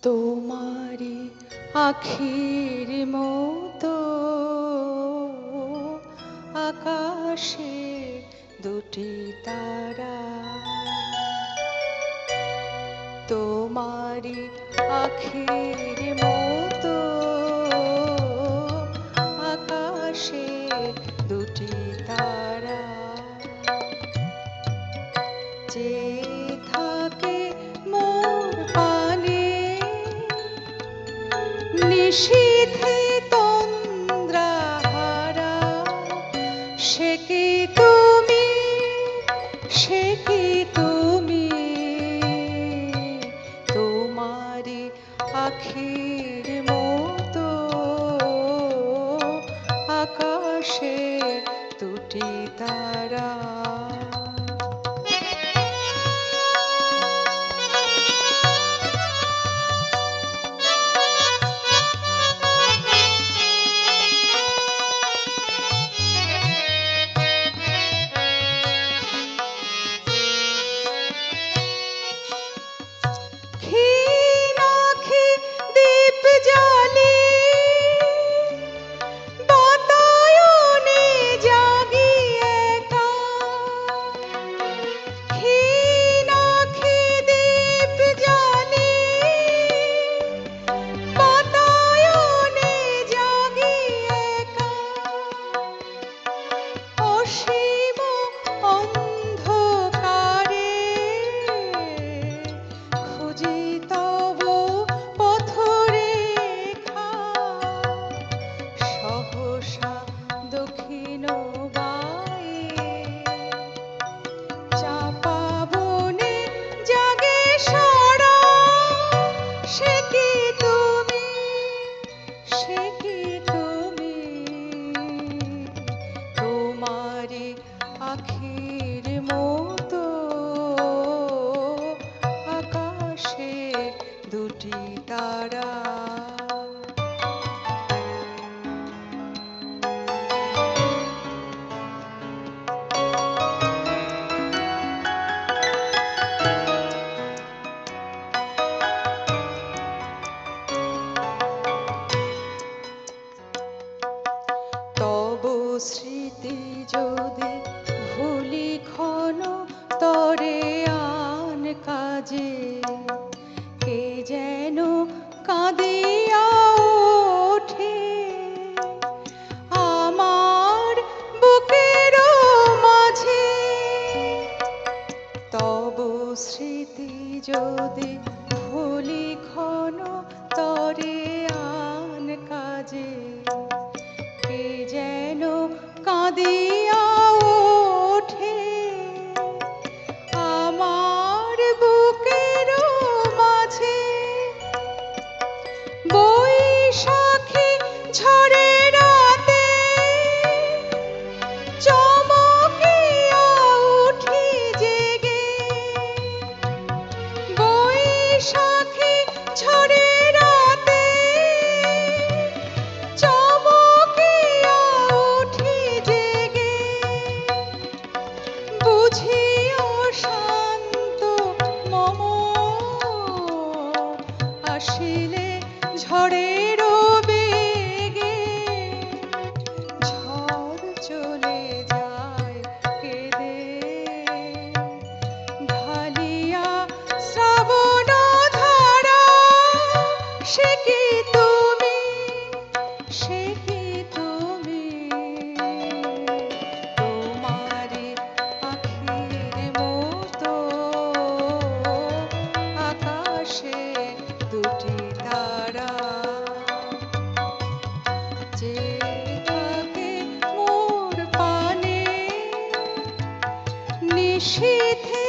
তোমারি আখির মতো আকাশে দুটি তারা, তোমারি আখির মতো আকাশে দুটি তারা, যে থাকে মোর পানে নিশীথে তন্দ্রাহারা, সে কি তুমি, সে কি তুমি, তোমারি আখির মতো আকাশে দুটি তারা। আখির মতো আকাশে দুটি তারা, তব স্মৃতি যদি ভুলি ক্ষণ তরে আন কাজে, কে যেন কাঁদিয়া ওঠে আমার বুকের মাঝে, তব স্মৃতি যদি ভুলি ক্ষণ তরে আন কাজে, কে যেন কাঁদিয়া ওঠে আমার বুকের মাঝে, বৈশাখী ঝড়ে রাতে চমকিয়া উঠি জেগে, বৈশাখী ঝড়ে রাতে চমকিয়া উঠি জেগে, বুঝিও শান্ত মম আসিলে ঝড়ের বেগে, ঝড় চলে যায় কেঁদে ঢালিয়া শ্রাবণ ধারা, সে কি তুমি, সে কি তুমি, তোমারি আখির মতো আকাশে দুটি তারা, যে থাকে মোর পানে নিশীথে